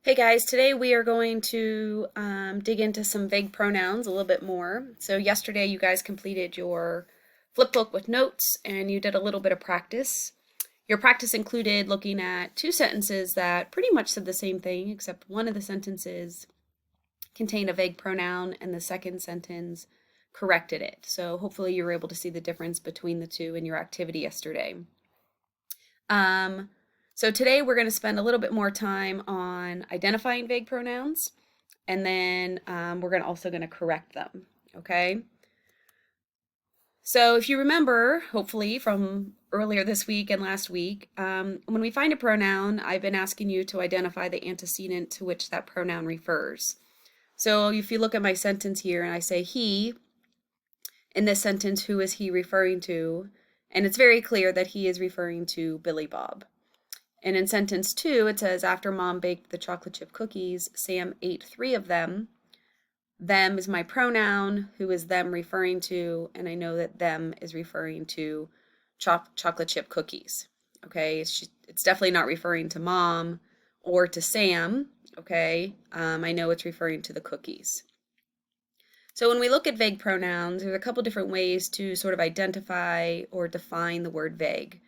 Hey guys, today we are going to dig into some vague pronouns a little bit more. So yesterday you guys completed your flip book with notes and you did a little bit of practice. Your practice included looking at two sentences that pretty much said the same thing, except one of the sentences contained a vague pronoun and the second sentence corrected it. So hopefully you were able to see the difference between the two in your activity yesterday. So today we're going to spend a little bit more time on identifying vague pronouns, and then we're also going to correct them, okay? So if you remember, hopefully from earlier this week and last week, when we find a pronoun, I've been asking you to identify the antecedent to which that pronoun refers. So if you look at my sentence here and I say he, in this sentence, who is he referring to? And it's very clear that he is referring to Billy Bob. And in sentence 2, it says, after Mom baked the chocolate chip cookies, Sam ate 3 of them. Them is my pronoun, who is them referring to, and I know that them is referring to chocolate chip cookies. Okay, it's definitely not referring to Mom or to Sam. Okay, I know it's referring to the cookies. So when we look at vague pronouns, there's a couple different ways to sort of identify or define the word vague.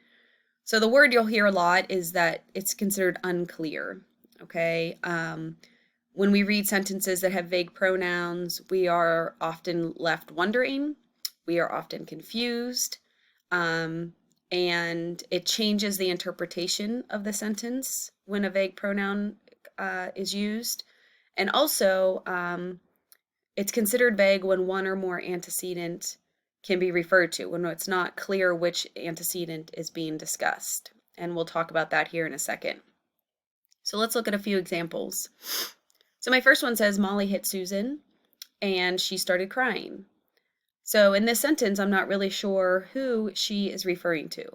So the word you'll hear a lot is that it's considered unclear, okay? When we read sentences that have vague pronouns, we are often left wondering, we are often confused, and it changes the interpretation of the sentence when a vague pronoun is used. And also, it's considered vague when one or more antecedent can be referred to, when it's not clear which antecedent is being discussed. And we'll talk about that here in a second. So let's look at a few examples. So my first one says, Molly hit Susan and she started crying. So in this sentence, I'm not really sure who she is referring to.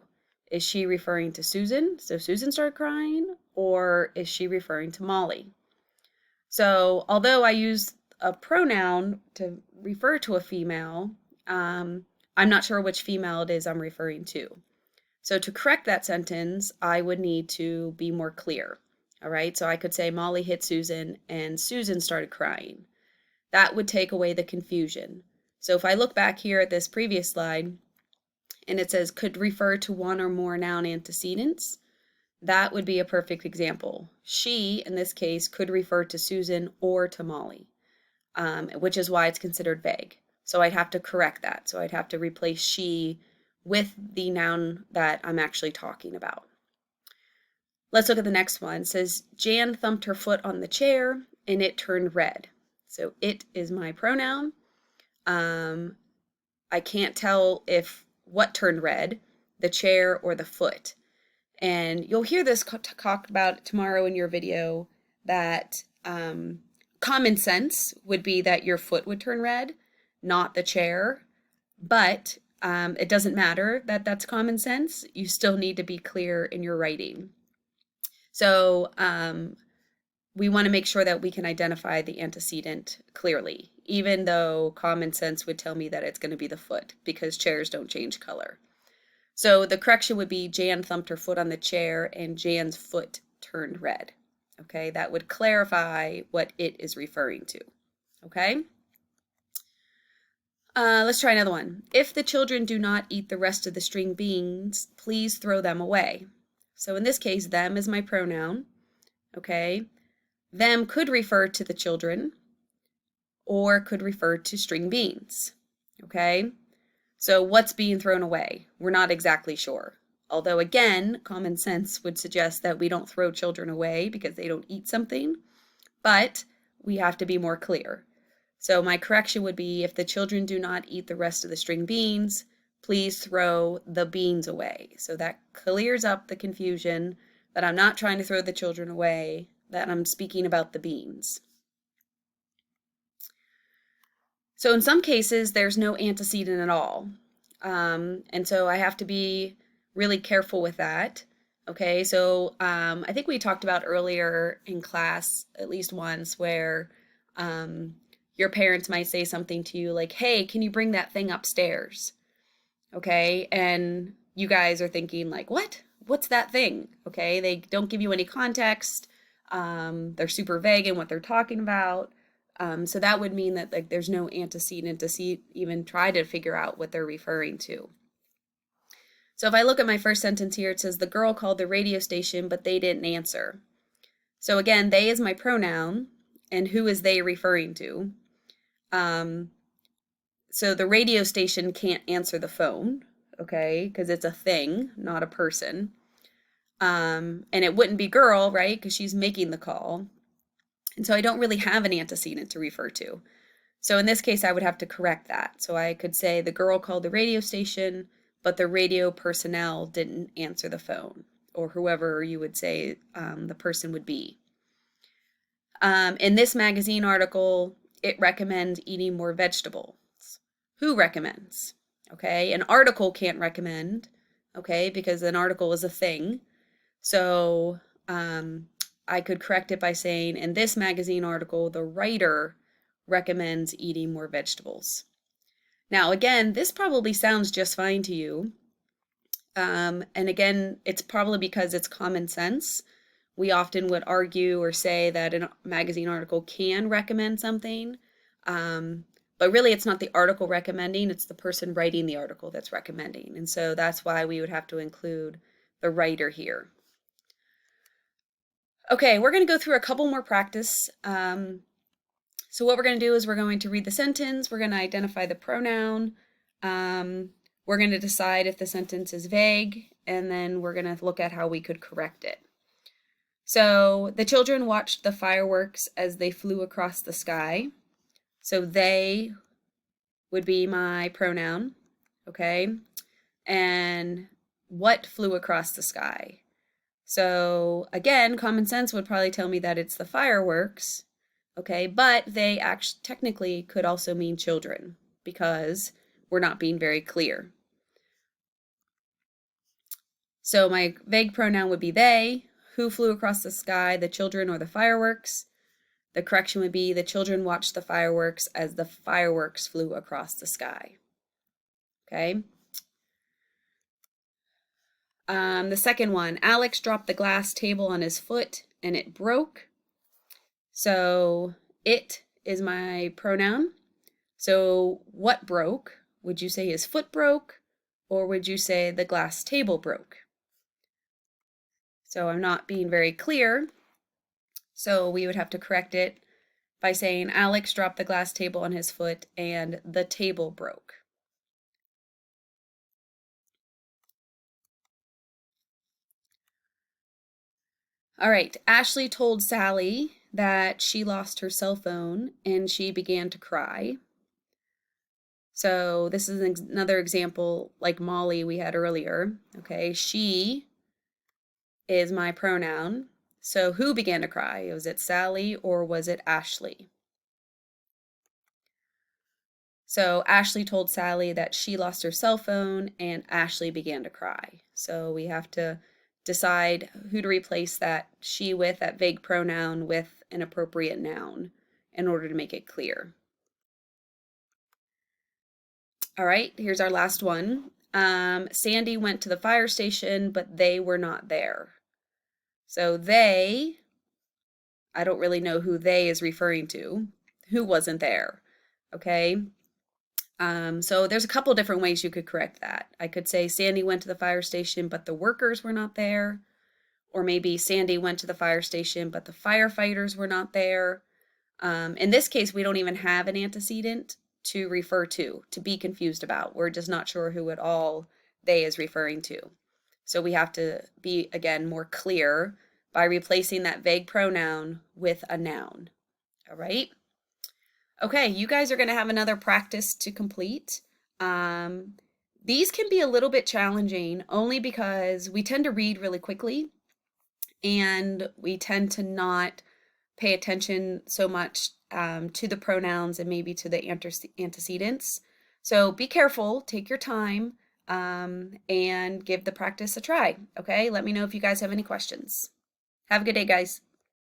Is she referring to Susan? So Susan started crying, or is she referring to Molly? So although I use a pronoun to refer to a female, I'm not sure which female it is I'm referring to. So to correct that sentence, I would need to be more clear. All right, so I could say Molly hit Susan and Susan started crying. That would take away the confusion. So if I look back here at this previous slide and it says could refer to one or more noun antecedents, that would be a perfect example. She, in this case, could refer to Susan or to Molly, which is why it's considered vague. So I'd have to correct that. So I'd have to replace she with the noun that I'm actually talking about. Let's look at the next one. It says, Jan thumped her foot on the chair and it turned red. So it is my pronoun. I can't tell if what turned red, the chair or the foot. And you'll hear this talked about tomorrow in your video, that common sense would be that your foot would turn red, not the chair, but it doesn't matter that that's common sense. You still need to be clear in your writing. So we want to make sure that we can identify the antecedent clearly, even though common sense would tell me that it's going to be the foot, because chairs don't change color. So the correction would be Jan thumped her foot on the chair and Jan's foot turned red. Okay, that would clarify what it is referring to. Okay. Let's try another one. If the children do not eat the rest of the string beans, please throw them away. So in this case, them is my pronoun. Okay. Them could refer to the children or could refer to string beans. Okay. So what's being thrown away? We're not exactly sure. Although again, common sense would suggest that we don't throw children away because they don't eat something, but we have to be more clear. So my correction would be, if the children do not eat the rest of the string beans, please throw the beans away. So that clears up the confusion that I'm not trying to throw the children away, that I'm speaking about the beans. So in some cases, there's no antecedent at all. And so I have to be really careful with that. Okay, so I think we talked about earlier in class, at least once, where your parents might say something to you like, hey, can you bring that thing upstairs? Okay, and you guys are thinking like, what? What's that thing? Okay, they don't give you any context. They're super vague in what they're talking about. So that would mean that like there's no antecedent to even try to figure out what they're referring to. So if I look at my first sentence here, it says the girl called the radio station, but they didn't answer. So again, they is my pronoun, and who is they referring to? So the radio station can't answer the phone, okay, because it's a thing, not a person. And it wouldn't be girl, right, because she's making the call. And so I don't really have an antecedent to refer to. So in this case, I would have to correct that. So I could say the girl called the radio station, but the radio personnel didn't answer the phone, or whoever you would say the person would be. In this magazine article, it recommends eating more vegetables. Who recommends? Okay, an article can't recommend, okay, because an article is a thing. So I could correct it by saying, in this magazine article, the writer recommends eating more vegetables. Now, again, this probably sounds just fine to you. And again, it's probably because it's common sense. We often would argue or say that a magazine article can recommend something, but really it's not the article recommending, it's the person writing the article that's recommending. And so that's why we would have to include the writer here. Okay, we're going to go through a couple more practice. So what we're going to do is we're going to read the sentence, we're going to identify the pronoun, we're going to decide if the sentence is vague, and then we're going to look at how we could correct it. So the children watched the fireworks as they flew across the sky. So they would be my pronoun, okay? And what flew across the sky? So again, common sense would probably tell me that it's the fireworks, okay? But they actually technically could also mean children because we're not being very clear. So my vague pronoun would be they. Who flew across the sky, the children or the fireworks? The correction would be the children watched the fireworks as the fireworks flew across the sky. Okay. The second one, Alex dropped the glass table on his foot and it broke. So it is my pronoun. So what broke? Would you say his foot broke, or would you say the glass table broke? So I'm not being very clear. So we would have to correct it by saying Alex dropped the glass table on his foot and the table broke. All right, Ashley told Sally that she lost her cell phone and she began to cry. So this is another example like Molly we had earlier. Okay, she is my pronoun. So who began to cry? Was it Sally or was it Ashley? So Ashley told Sally that she lost her cell phone and Ashley began to cry. So we have to decide who to replace that she with, that vague pronoun, with an appropriate noun in order to make it clear. All right, here's our last one. Sandy went to the fire station, but they were not there. So they, I don't really know who they is referring to. Who wasn't there? Okay. So there's a couple different ways you could correct that. I could say Sandy went to the fire station, but the workers were not there. Or maybe Sandy went to the fire station, but the firefighters were not there. In this case, we don't even have an antecedent to refer to be confused about. We're just not sure who at all they is referring to. So we have to be, again, more clear by replacing that vague pronoun with a noun. All right? Okay, you guys are going to have another practice to complete. These can be a little bit challenging only because we tend to read really quickly and we tend to not pay attention so much to the pronouns and maybe to the antecedents. So be careful, take your time, and give the practice a try. Okay, let me know if you guys have any questions. Have a good day, guys.